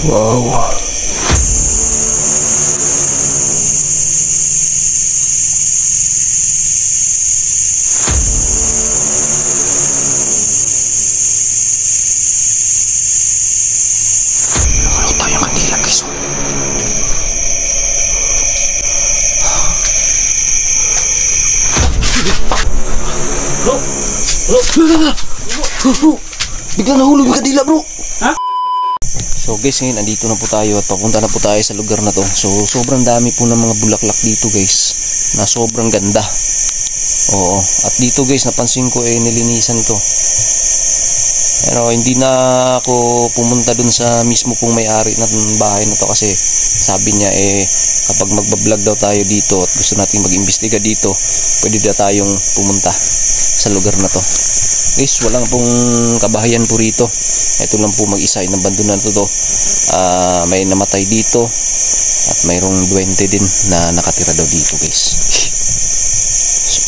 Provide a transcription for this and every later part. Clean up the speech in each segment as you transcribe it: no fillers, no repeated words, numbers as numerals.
Wow. Wala tayong kanila guys. Bro! Bigla nahulog yung kadila bro. So guys, ngayon andito na po tayo at papunta na po tayo sa lugar na to. So sobrang dami po ng mga bulaklak dito guys, na sobrang ganda. Oo, at dito guys napansin ko nilinisan to. Pero hindi na ako pumunta dun sa mismo pong may-ari ng bahay na to kasi sabi niya kapag magbablog daw tayo dito at gusto nating mag-imbestiga dito, pwede na tayong pumunta sa lugar na to. Guys, walang pong kabahayan po rito. Ito lang po mag-isa, inabandon na to. May namatay dito at mayroong duwende din na nakatira daw dito guys. So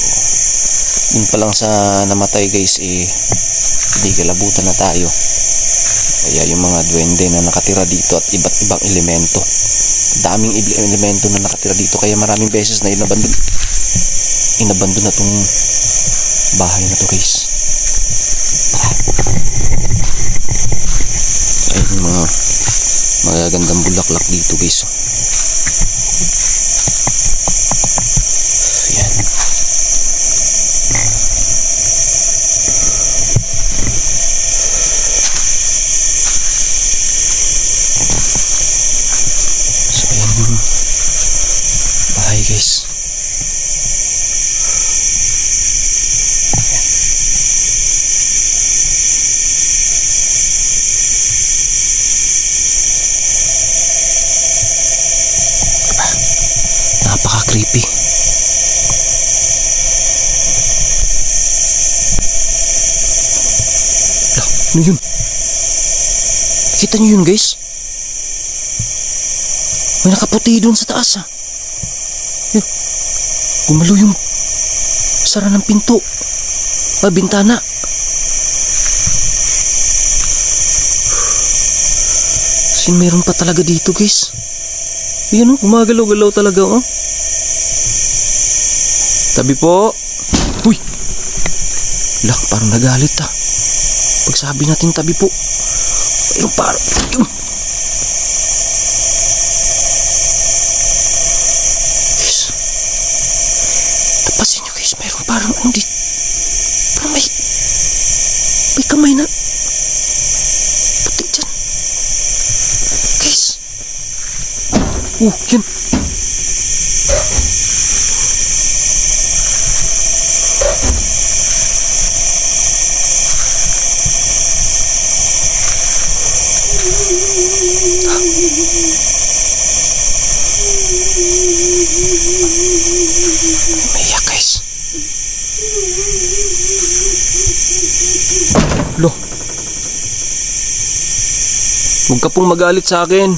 yun pa lang sa namatay guys, hindi kalabutan na tayo. Kaya yung mga duwende na nakatira dito at iba't ibang elemento, daming elemento na nakatira dito, kaya maraming beses na inabandon na tong bahay na to guys. Ayun, mga magagandang bulaklak dito guys. Ayan. So ayan yung bahay guys. Napaka-creepy. Ano yun? Kita nyo yun guys? May nakaputi doon sa taas Yun. Gumalo yung sara ng pinto. Bintana. Sin meron pa talaga dito guys. Ayan gumagalaw-galaw talaga Tabi po. Uy! Lah, parang nagalit Pag sabi natin tabi po, mayroon parang guys, tapasin nyo guys, mayroon parang dito. Parang may kamay na puti dyan guys. Yan. Umiyak guys. Lo, huwag ka pong magalit sa akin.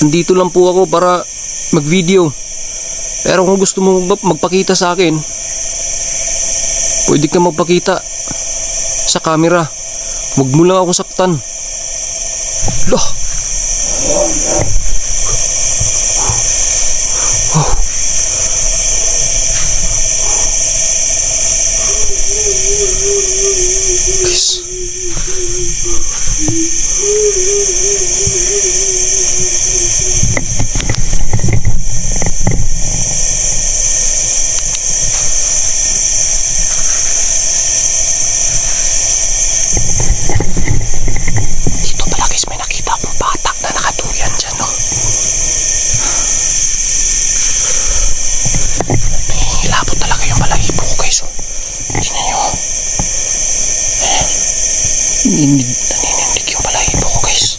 Andito lang po ako para mag-video. Pero kung gusto mo magpakita sa akin, pwede ka magpakita sa camera. Huwag mo lang ako saktan. Loh. Wow. Guys. Naninindig yung balahibo ko guys.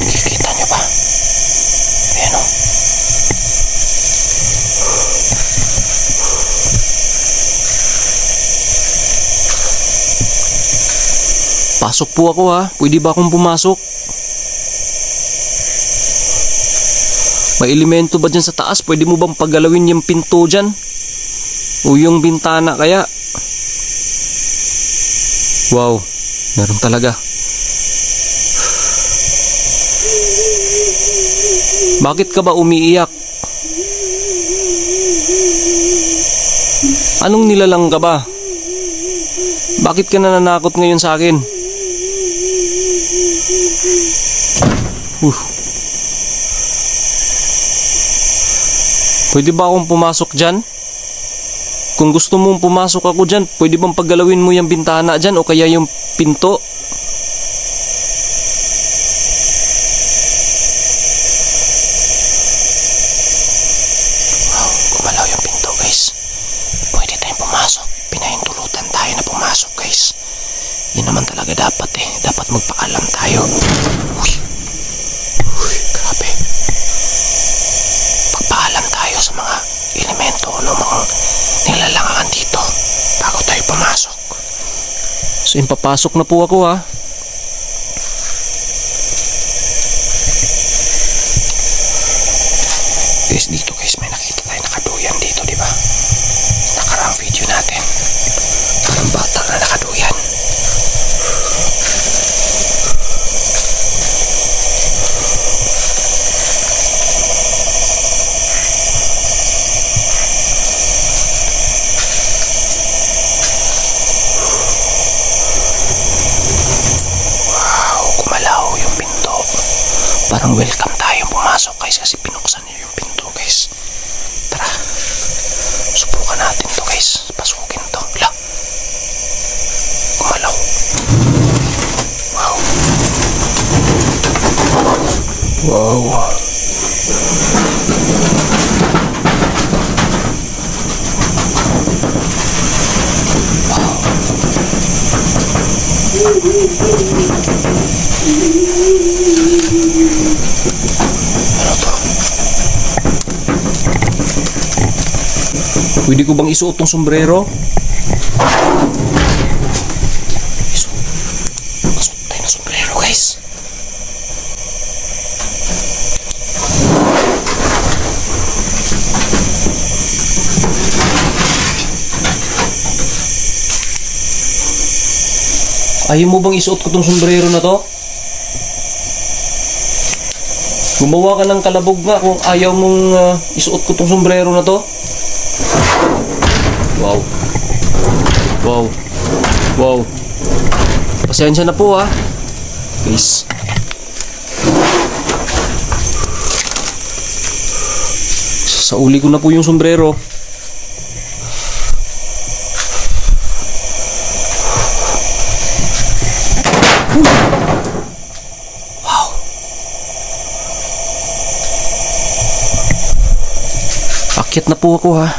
Kikita nyo ba? Ayan Pasok po ako Pwede ba akong pumasok? May elemento ba dyan sa taas? Pwede mo bang pagalawin yung pinto dyan? O yung bintana kaya? Wow, meron talaga. Bakit ka ba umiiyak? Anong nilalang ka ba? Bakit ka nananakot ngayon sa akin? Pwede ba akong pumasok dyan? Kung gusto mong pumasok ako dyan, pwede bang paggalawin mo yung bintana dyan o kaya yung pinto? Wow, gumalaw yung pinto guys. Pwede tayong pumasok. Pinahintulutan tayo na pumasok guys. Yun naman talaga dapat eh. Dapat magpaalam tayo. Uy. Uy, grabe. Pagpaalam tayo sa mga elemento o mga nilalangan dito bago tayo pumasok. So, papasok na po ako ha. Guys, dito guys, may nakita tayo nakaduyan dito, di ba? Nakaraang video natin. Parang bata na nakaduyan. Parang welcome tayong pumasok guys kasi pinuksan niyo yung pinto guys. Tara, subukan natin to guys. Pasukin to. La, gumalaw. Wow. Wow. Ano to? Pwede ko bang isuot tong sombrero? Masuot tayo na sombrero guys. Ayaw mo bang isuot ko tong sombrero na to? Gumawa ka ng kalabog nga kung ayaw mong isuot ko tong sombrero na to. Wow. Wow. Wow. Pasensya na po ha. Guys. Sa uli ko na po yung sombrero. Akyat na po ako ha.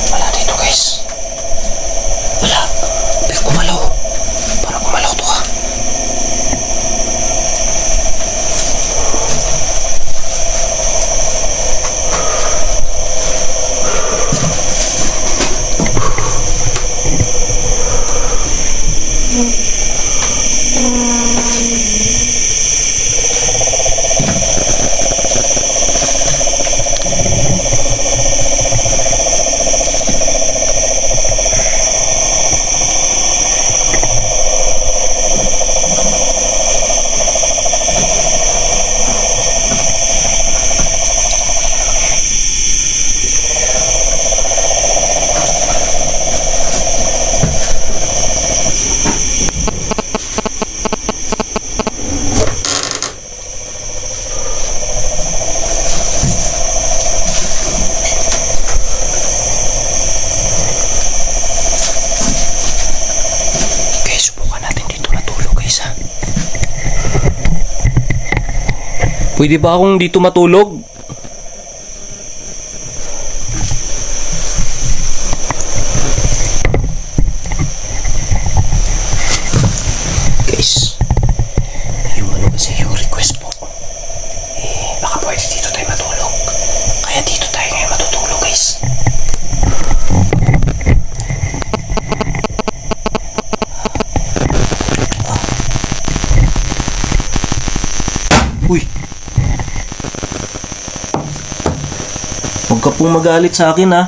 Wala dito guys. Wala. Gumalaw. Parang gumalaw to ha. Pwede ba akong dito matulog? Guys, yung ano kasi yung request po, baka pwede dito tayo matulog. Kaya dito tayo ngayon matutulog guys. ka pong magalit sa akin ha.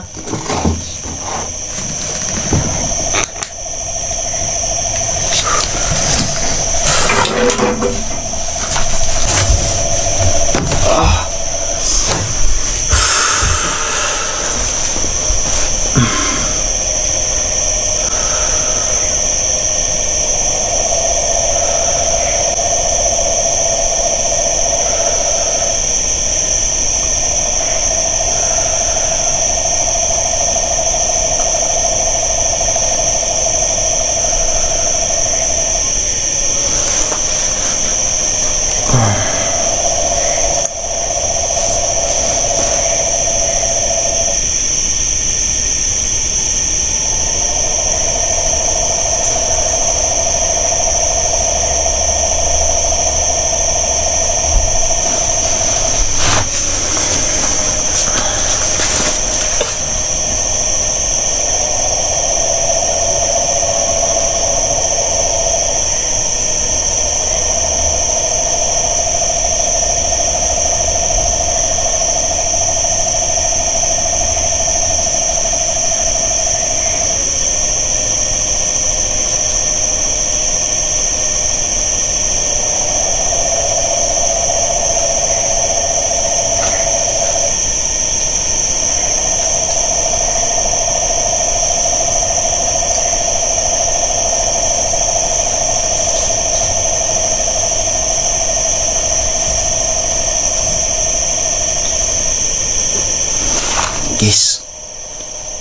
Guys,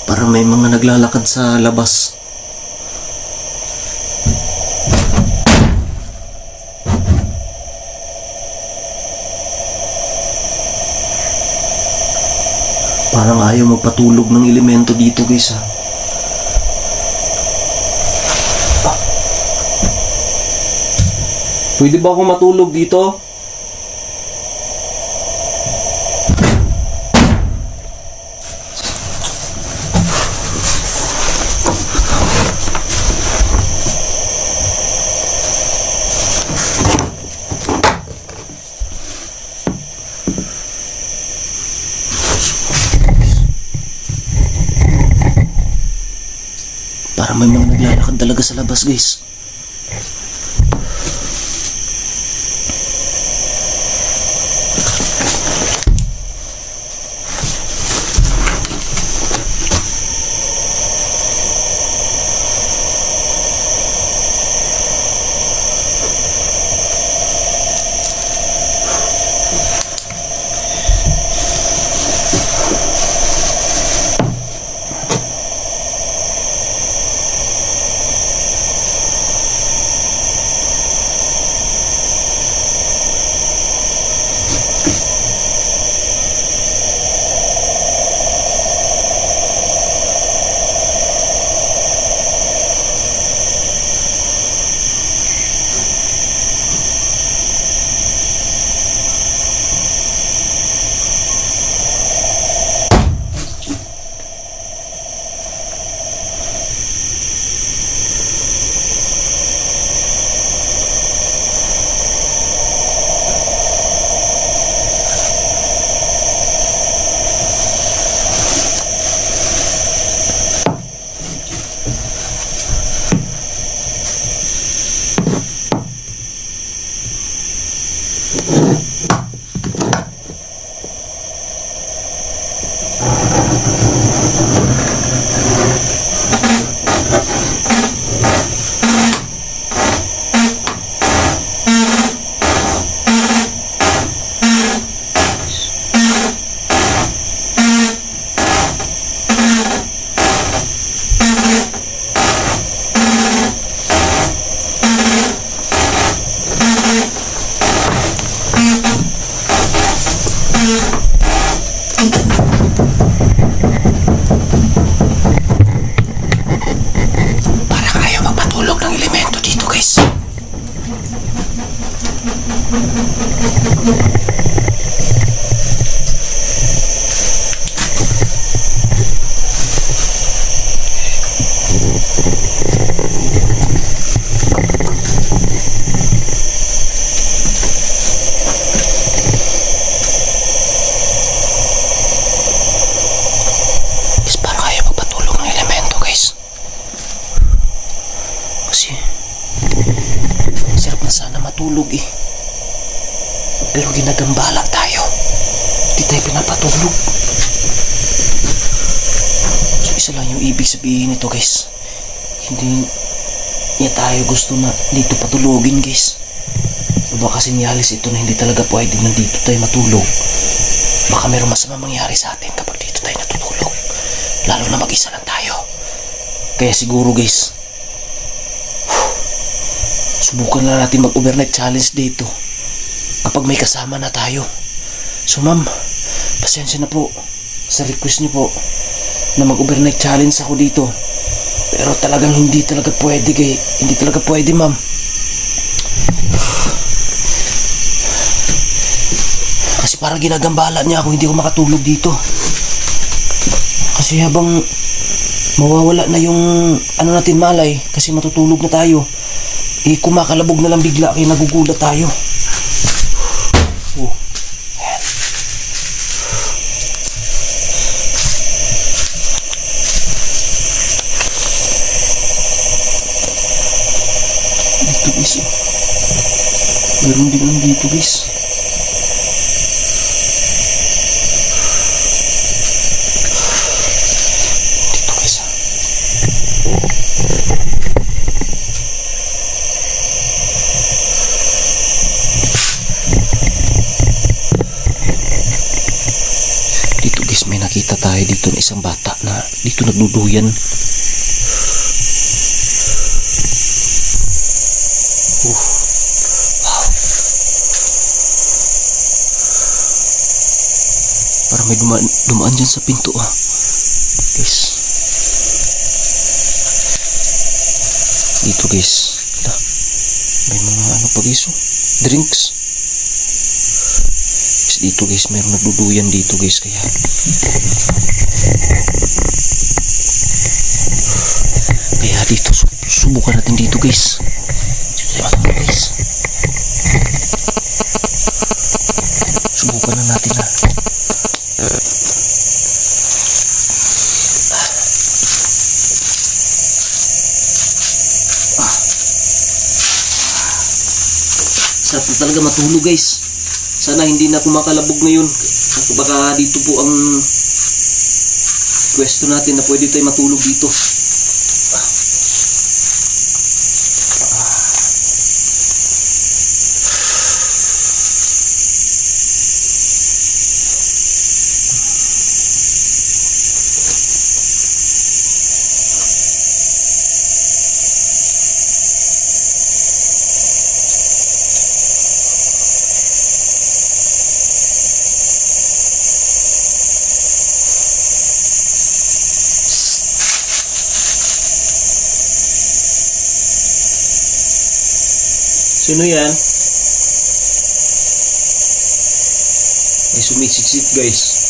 parang may mga naglalakad sa labas. Parang ayaw magpatulog ng elemento dito guys ha. Pwede ba akong matulog dito? Parang may mga naglalakad talaga sa labas guys. matulog eh. Pero ginagambala tayo. Di tayo pinapatulog. So isa lang yung ibig sabihin nito guys. Hindi niya tayo gusto na dito patulogin guys. Baka sinyalis ito na hindi talaga pwede nandito tayo matulog. Baka mayroong masama mangyari sa atin kapag dito tayo natutulog. Lalo na mag-isa lang tayo. Kaya siguro guys, subukan na natin mag-overnight challenge dito kapag may kasama na tayo. So ma'am, pasensya na po sa request niyo po na mag-overnight challenge ako dito. Pero talagang hindi talaga pwede hindi talaga pwede ma'am. Kasi parang ginagambala niya ako, hindi ako makatulog dito. Kasi habang mawawala na yung ano natin malay, kasi matutulog na tayo, kumakalabog na lang bigla kaya nagugulat tayo. Ayan. Dito guys, meron din lang dito guys. May nakita tayo dito na isang bata na dito nagduduyan. Wow. Parang may dumaan dyan sa pinto guys. Dito guys. May mga ano pa guys, drinks. Dito guys, mayroong nagduduyan dito guys, kaya dito subukan natin dito guys. Subukan na natin sarap na talaga matulog guys. Sana hindi na kumakalabog ngayon. Baka dito po ang pwesto natin na pwede tayo matulog dito. Sino yan? May sumitsit guys.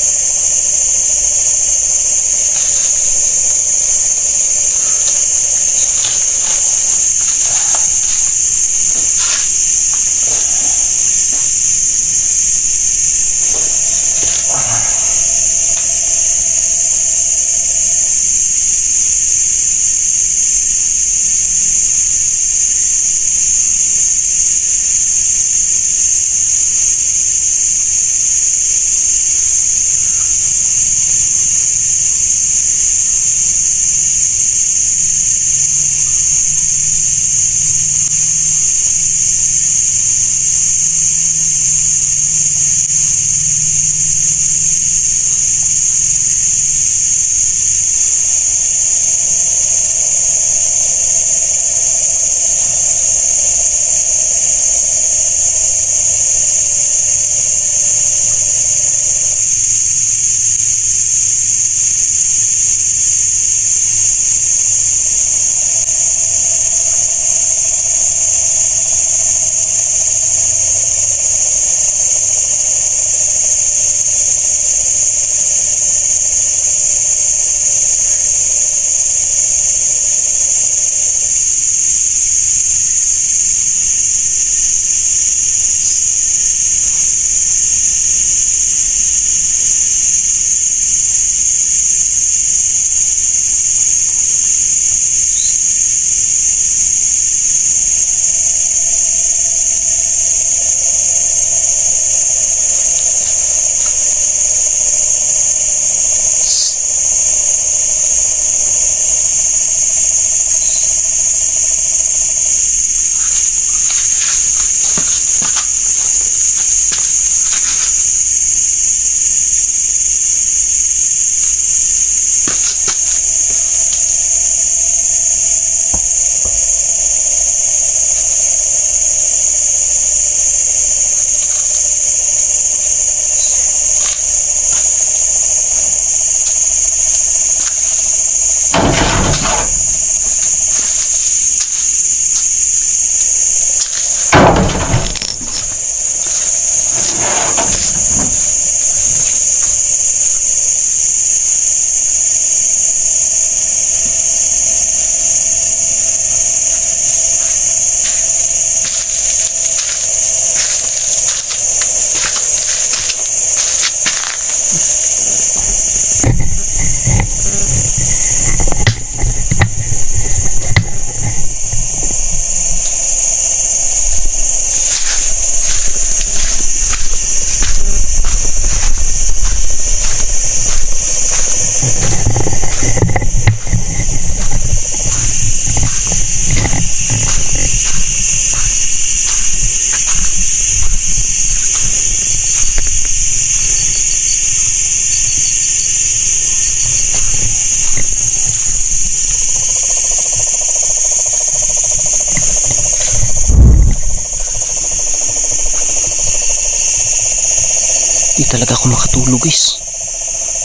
Di talaga ako makatulog guys.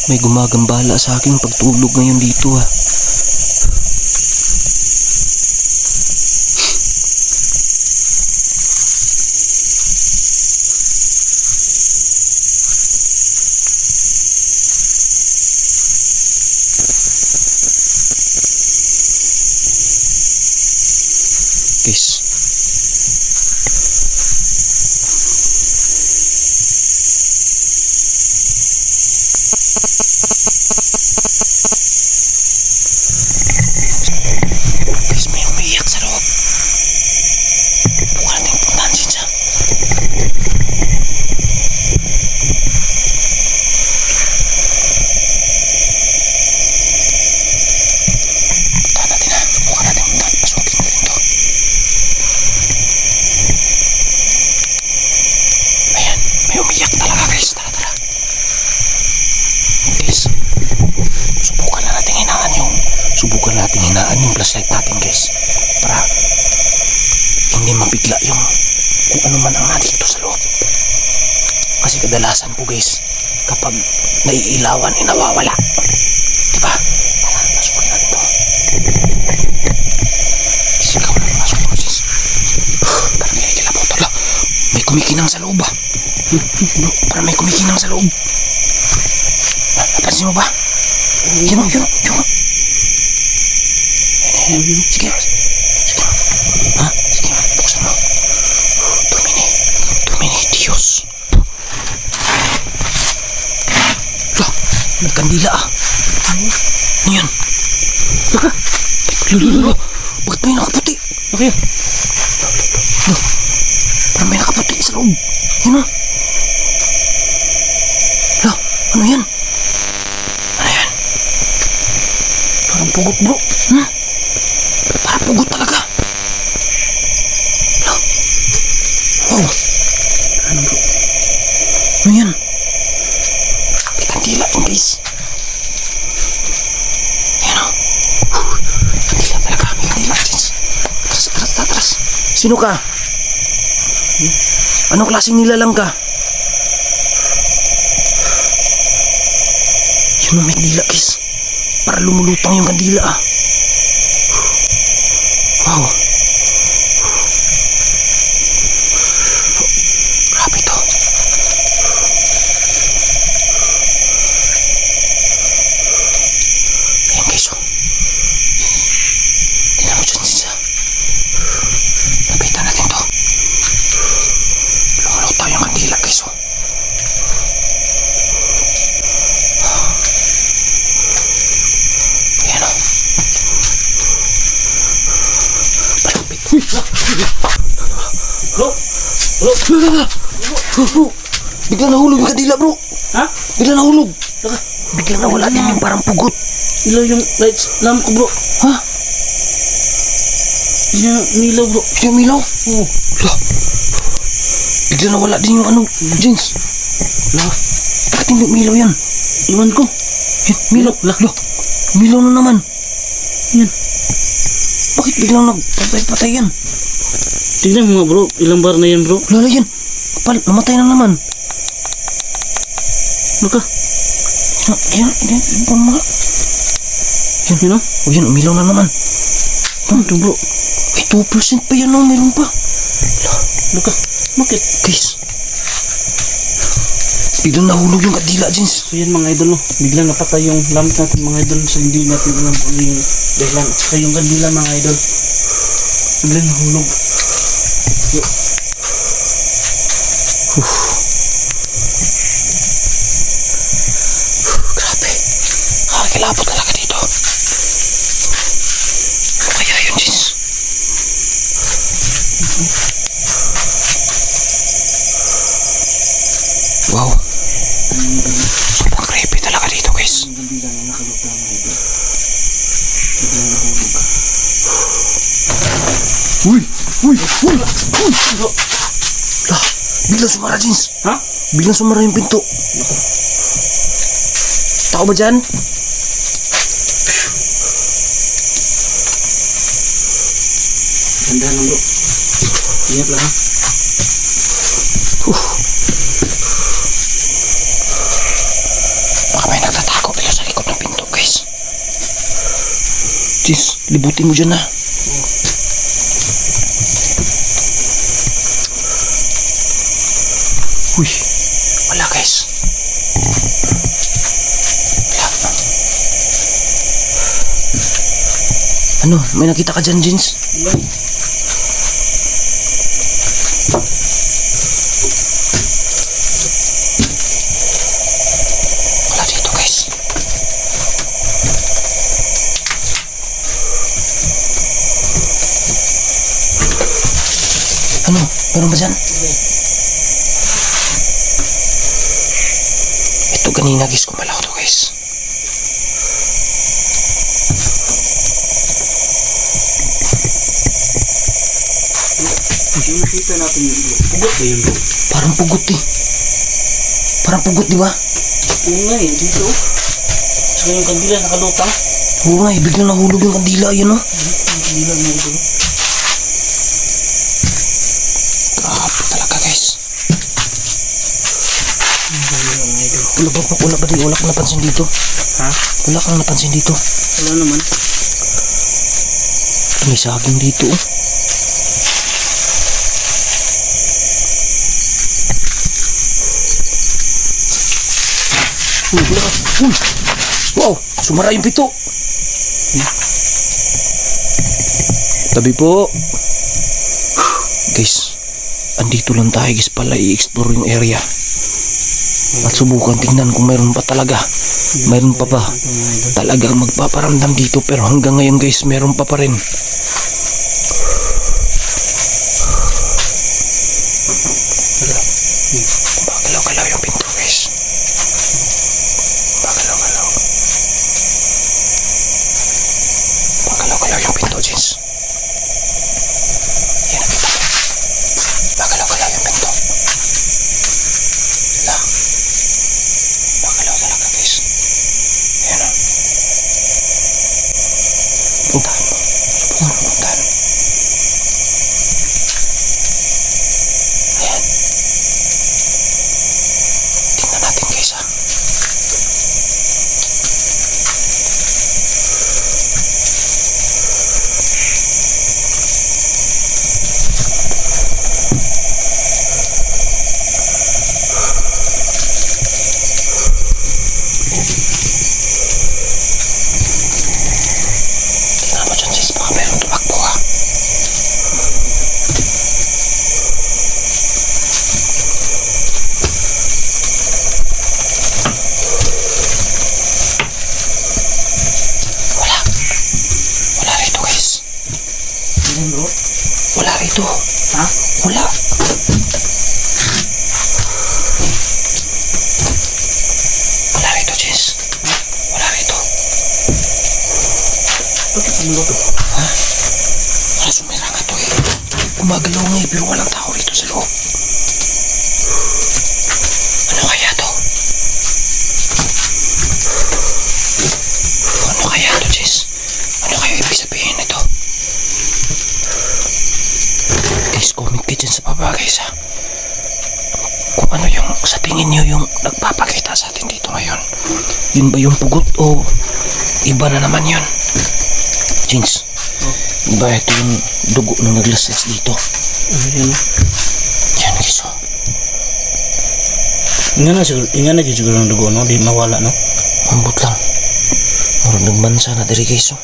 May gumagambala sa aking pagtulog ngayon dito ah. Guys, may umiiyak sa loob. Bukan natin puntahan siya. Puntahan natin ha. Subukan natin puntahan. Pasukin natin to. Ayan, may umiiyak talaga guys. Tara, tara. Guys, subukan natin hinaan yung flashlight natin guys, para hindi mabigla yung kung ano man ang nandito sa loob. Kasi kadalasan po guys, kapag naiilawan nawawala, diba? Tara, pasukin natin to. Ikaw lang, pasukin mo sis. Parang may kilabot. May kumikinang sa loob ah. Parang may kumikinang sa loob. Napansin mo ba? Yun o. Sige. Ha? Sige, buksan mo. Tumini, Diyos. May kandila ah. Ano yan? Bakit may nakaputi? Okay. Parang may nakaputi sa loob. Yan o. Ano yan? Parang pugot bro. Parang pugot talaga. Wow. Ano bro? Ano yan? May kandila yun guys. Yan o. Kandila talaga. May kandila. Atras. Sino ka? Anong klaseng nilalang ka? Yun o, may kandila guys. Para lumulutang yung kandila ah. Wow. Grabe to. Ayan guys oh. Tingnan mo dyan siya. Lapitan natin to. Lumulutang yung kandila guys oh. Bro, bigla nahulog yung kandila bro. Ha? Bigla nahulog. Bigla nawala din yung parang pugot. Ilaw yung lights lamp ko bro. Ha? Milaw bro. Yung milaw? Oo. Bigla nawala din yung ano, jeans. Bakit hindi milaw yan? Iwan ko. Yan, milaw. Milaw na naman. Yan. Bakit biglang nagpatay-patay yan? Tignan mo nga bro, ilang bar na yan bro. Lala yan. Namatay na naman. Ano ka? Yan, mga. Yun o. O yan, umilaw na naman. Ano ito bro? Ay, 2% pa yan o, meron pa. Luka. Bakit? Guys. Biglang nahulog yung kadila, Jins. So yan mga idol no. Biglang napatay yung lamp natin mga idol. So hindi natin alam kung ano yung dahilan. At saka yung kandila mga idol. Biglang nahulog. Grabe. Kakilabot talaga dito. Ano kaya yun, Jins? Wow. Sobrang creepy talaga dito, guys. Yung kandila na nakalutang mga idol. Biglang nahulog. Uy! Uy! Uy! Uy! Ah, biglang sumara, Jins. Ha? Biglang sumara yung pinto. Tao ba dyan? Ganda lang bro. Ingat lang ha. Baka may nagtatago dito sa likod ng pinto, guys. Jins, libutin mo dyan na. Uy, wala guys. Wala. Ano, may nakita ka dyan, Jins? Yan. Wala dito, guys. Ano, meron ba dyan? Ito kanina, guys, kumalaw to, guys. Yung nakita natin yung bro. Pugot ba yun bro? Parang pugot eh. Parang pugot, di ba? Oo nga eh. Dito. Saka yung kandila nakalutang. Oo nga eh, biglang nahulog yung kandila, yun o. Yung kandila mga idol. Grabe talaga, guys. Yung kandila mga idol. Wala kang napansin dito. Ha? Wala kang napansin dito. Wala naman. May saging dito, oh. Wow, sumara yung pito. Tabi po. Guys, andito lang tayo guys pala i-explore yung area. At subukan tingnan kung mayroon pa talaga. Mayroon pa ba talagang magpaparamdam dito, pero hanggang ngayon guys mayroon pa rin. Gumagalaw-galaw yung pinto guys. Gumagalaw-galaw. Gumagalaw-galaw yung pinto, Jins. Yan, nakita mo. Gumagalaw-galaw yung pinto. Wala. Gumagalaw talaga guys. Ayan o. Puntahan mo. Subukan mo puntahan. Ayan. Tingnan natin guys ha. Tingnan mo dyan sis, baka meron tumakbo ha. Wala. Wala rito guys. Yan bro. Wala rito. Ha? Wala. Wala rito, Jess. Wala rito. Bakit ano ba to? Ha? Wala, sumira nga to eh. Gumagalaw nga eh, pero walang tao rito sa loob. Ano kaya to? Ano kaya to, Jess? Ano kaya ibig sabihin nito? Guys, comment kayo dyan sa baba guys ha. Kung ano yung sa tingin nyo yung nagpapakita sa atin dito ngayon. Yun ba yung pugot o Iba na naman yun. Jeans. Iba ito yung dugo na naglaslas dito. Yan. Yan guys oh. Ingan na siguro ng dugo, no? Di mawala, no? Ambot lang. Marunong nagmansa na diri guys oh.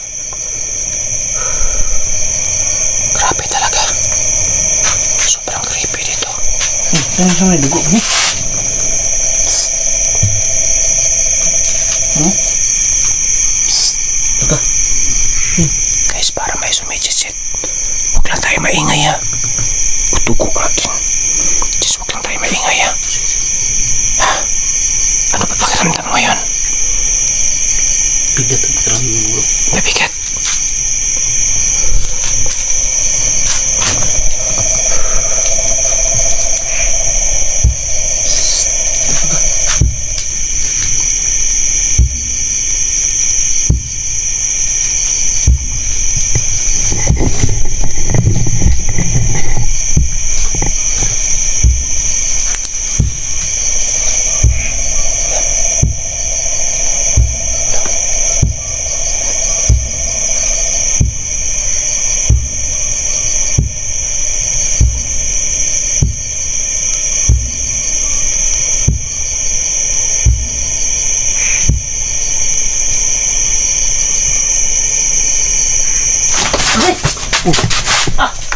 Grabe talaga. Sobrang creepy dito. Saan sa may dugo ni? Teka. Guys, para may sumichisit. Huwag lang tayo maingay ha. Utugo natin. Just huwag lang tayo maingay ha. Ha? Ano ba pakiramdam mo yun? Bigat ang pakiramdam mo, bro. Mabigat.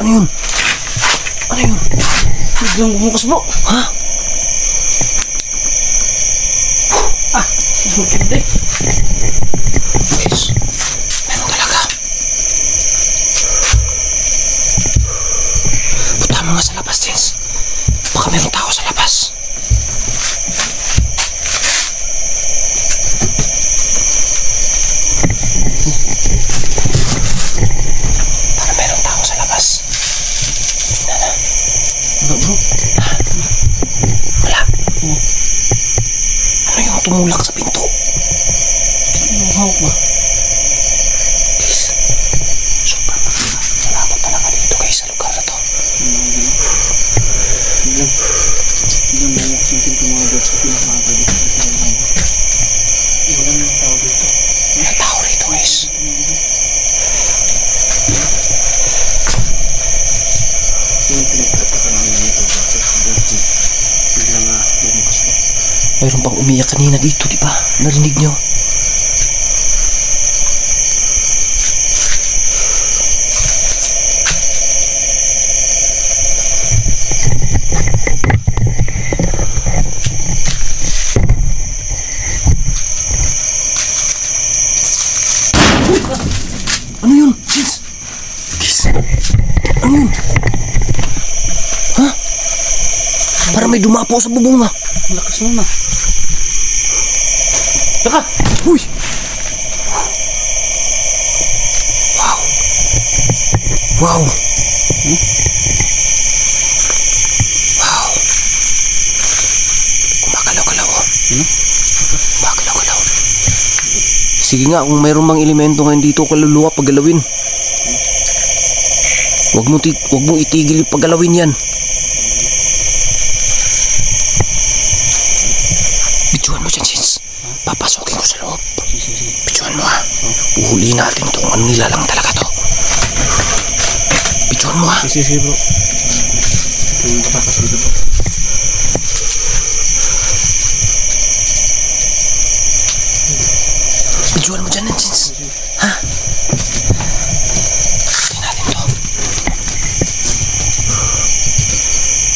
Ano yun? Ano yun? Biglang bumukas, bro. Ha? Hindi. Guys, meron talaga. Punta mo nga sa labas, Jens. Baka meron tao sa labas. Para meron tao sa labas. Tingnan na. Wala, bro. Wala. Ano yung tumulak sa pinto? Ang hawak ba? Guys, sobrang malabo talaga dito guys sa lugar na to. Biglang bumukas natin itong mga dots sa pinakamaga dito. Wala nang tao dito. May tao rito guys. Yung pinagtataka namin dito, bakit biglang bumukas ba? Mayroon pang umiyak kanina dito, di ba? Narinig nyo? Ano yun? Jeez! Ano yun? Ha? Parang may dumapo sa bubong ah. Lakas mo na. Teka! Uy! Wow! Wow! Wow! Gumagalaw-galaw oh. Gumagalaw-galaw. Sige nga, kung mayroon mang elemento ngayon dito, kaluluwa paggalawin. Huwag mo itigil yung paggalawin yan. Bidyohan mo dyan, sis. Papasokin ko sa loob. Bidyohan mo ha. Uhulihin natin itong ano nila lang talaga to. Bidyohan mo ha. Sige, bro. Ito yung katakas dito, bro. Bidyohan mo dyan, sis. Ha? Tingnan natin to.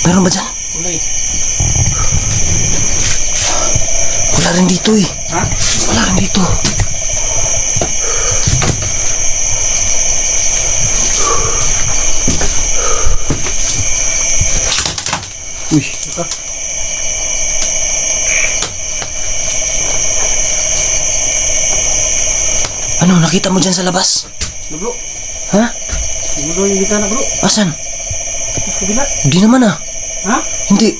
Meron ba dyan? Wala eh. Wala rin dito eh. Ha? Wala rin dito. Uy, teka. Ano, nakita mo dyan sa labas? Na, bro. Ha? Ano daw yung gitana, bro? Asan? Sa kabila. Hindi naman ah. Ha? Hindi.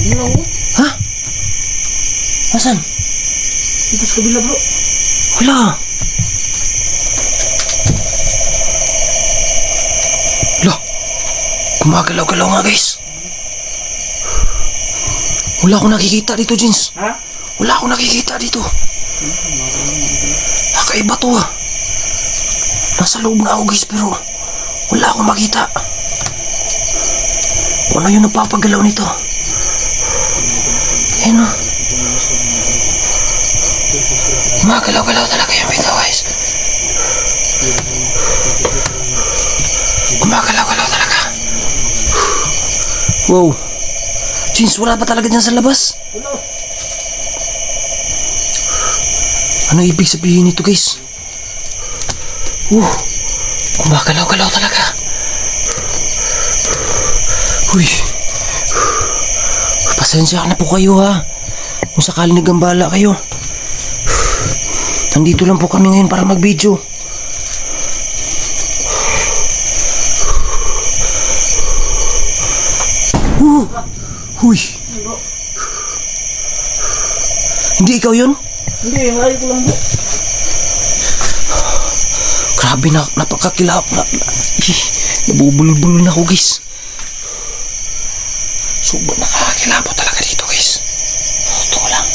Hindi na ako. Ha? Asan? Dito sa kabila, bro. Wala. Wala. Gumagalaw-galaw nga guys. Wala akong nakikita dito, Jins. Ha? Wala akong nakikita dito. Kakaiba to ah. Nasa loob na ako guys pero wala akong makita. Ano yung napapagalaw nito? Ayan o. Gumagalaw-galaw talaga yung pinto guys. Gumagalaw-galaw talaga. Wow. Jeans, wala pa talaga dyan sa labas. Ano ibig sabihin nito guys? Gumagalaw-galaw talaga. Uy. Pasensya na po kayo ha. Kung sakali nagambala kayo. Nandito lang po kami ngayon para mag-video. Uy. Hindi ikaw yun? Hindi, malayo ko lang po. Grabe na, napakakilap na. Nabubulol-bulol na ako guys. Sobrang nakakakilabo talaga dito guys. Totoo lang.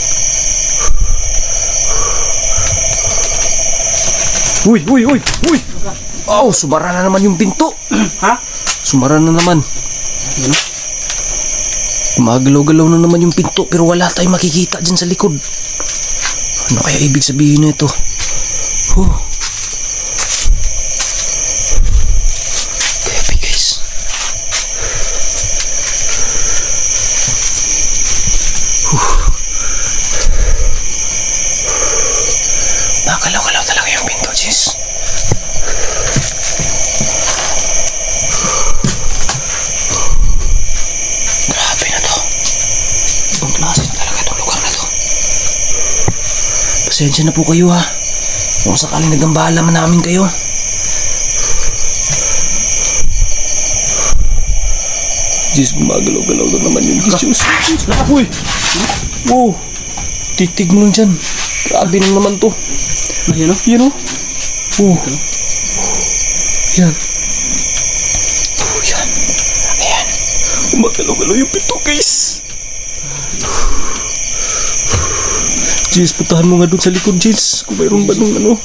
Uy! Oh, sumara na naman yung pinto. Ha? Sumara na naman. Gumagalaw-galaw na naman yung pinto pero wala tayong makikita dyan sa likod. Ano kaya ibig sabihin na ito? Grabe guys. Gumagalaw-galaw talaga yung pinto, Jess. Grabe na to. Ibang klase na talaga itong lugar na to. Pasensya na po kayo ha. Kung sakaling nagambala man namin kayo. Diyos, gumagalaw-galaw na naman yung Diyos. Uy! Wow! Titig mo lang dyan. Grabe na naman to. Ayan o? Yan o. Oh. Yan. Oh, yan. Ayan. Gumagalaw-galaw yung pinto guys. Jess, putahan mo nga dun sa likod, Jess. Kung mayroon ba nung ano.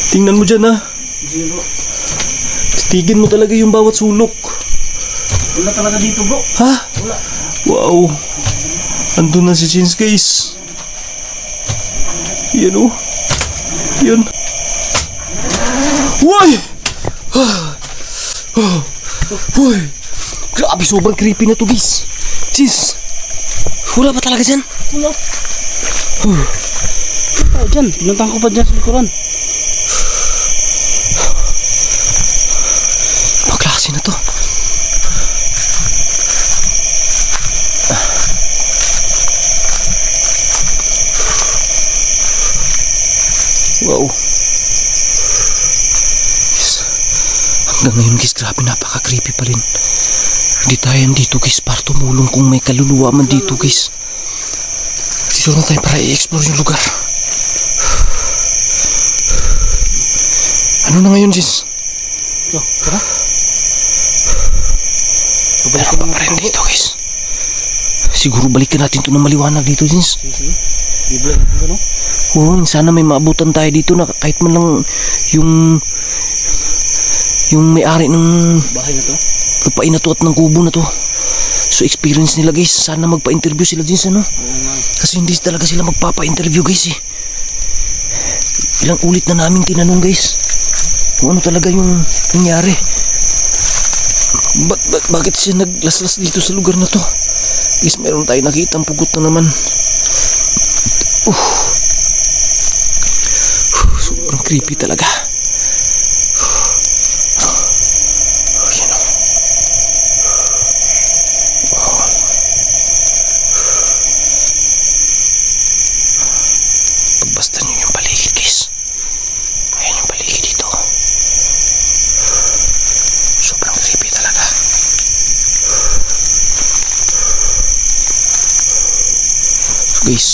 Tingnan mo dyan, ha. Tigin mo talaga yung bawat sulok. Wala talaga dito, bro. Ha? Wala. Wow. Andun na si Jess, guys. Yan, oh. Yan. Uy! Uy! Grabe, sobrang creepy na to, guys. Jess, wala pa talaga dyan? Wala. Dyan, pinuntahan ko pa dyan sa likuran. Ano klase na to? Wow. Yes. Hanggang ngayon guys, grabe, napaka-creepy pa rin. Hindi tayo dito guys para tumulong kung may kaluluwa man dito guys. Dito lang tayo para i-explore yung lugar. Ano na ngayon, Jess? Tara. Meron pa rin dito guys. Siguro balikan natin ito ng maliwanag dito, Jess. Sige. Bibla natin no? Oo, sana may maabutan tayo dito na kahit man lang yung may-ari ng Bahay na to? lupain na to at ng kubo na to. So experience nila guys, sana magpa-interview sila din ano. Kasi hindi talaga sila magpapa-interview guys eh. Ilang ulit na namin tinanong guys kung ano talaga yung nangyari. Bakit siya naglaslas dito sa lugar na to? Guys, meron tayo nakitang pugot na naman. Sobrang creepy talaga. Pagbasta nyo yung paligid guys. Ayan yung paligid dito. Sobrang creepy talaga. So guys,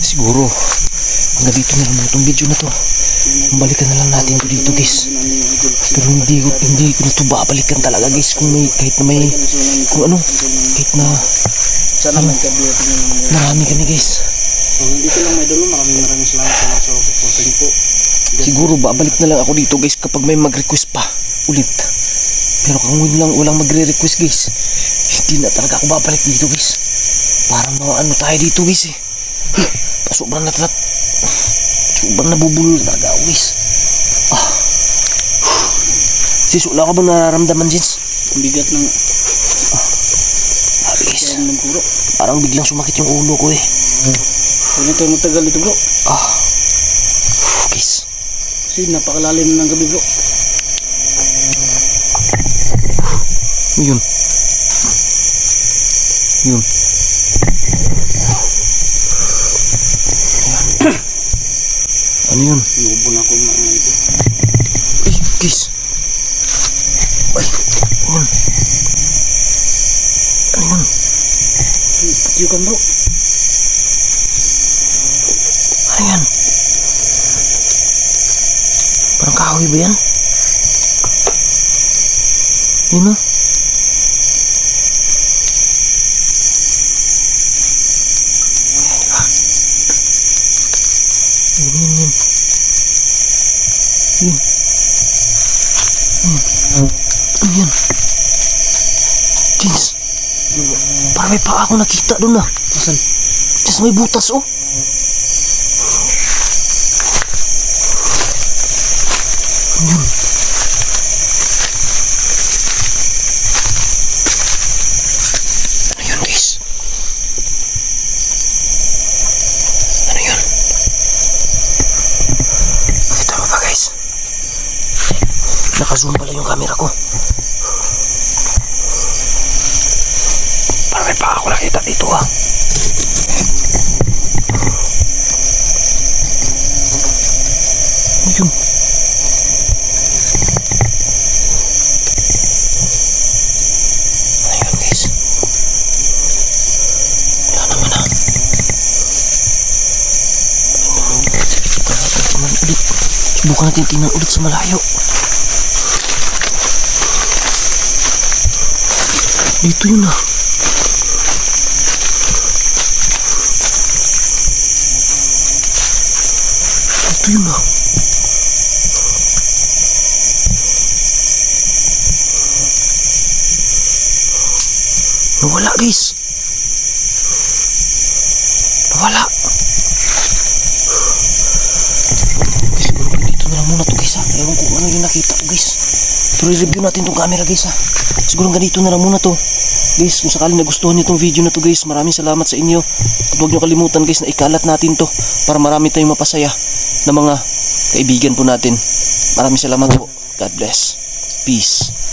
siguro hanggang dito na lang mo itong video na to. Balikan na lang natin ito dito guys. Pero hindi ko na ito babalikan talaga guys. Kung may kahit na may kahit na Sana magkabiyak nyo ng mga. Marami kami guys. Kung hindi ko lang may dulo, maraming salamat sa mga support niyo po. Siguro babalik na lang ako dito guys kapag may mag-request pa ulit. Pero kung walang magre-request guys, hindi na talaga ako babalik dito guys. Parang mga ano tayo dito guys eh. Sobrang nabubulol talaga ako guys. Sis, wala ka ba nararamdaman, Jens? Ang bigat ng Guys, ng puro. parang biglang sumakit yung ulo ko eh. Huwag na tayo magtagal ito bro. Guys, Kasi napakalalim ng gabi bro. yun. Yun. Ano yun? Inuubo na ako mga ito. Ay, guys. Ay, yun. Ano yun? Patiyo ka bro. Ano yan? Parang kahoy ba yan? Yun o. Yun. Ano yan? Jeez. Parang may paa ako nakita doon ah. Asan? Jeez, may butas oh. Ano yun? Ano yun guys? Ano yun? Nakita mo ba guys? Naka-zoom pala yung camera ko. Parang may paa ako nakita dito ah. Ano yun? Ano yun guys? Wala naman ah. Subukan natin tingnan ulit sa malayo. Dito yun ah. Dito yun ah. Nawala guys. Nawala. Guys, siguro dito na lang muna to guys ha. Ewan ko ano yung nakita ko guys. Pero i-review natin tong camera guys ha. Siguro ganito na lang muna to. Guys, kung sakaling nagustuhan niyo itong video na to guys, maraming salamat sa inyo. At huwag nyo kalimutan guys na ikalat natin to para marami tayong mapasaya na mga kaibigan po natin. Maraming salamat po. God bless. Peace.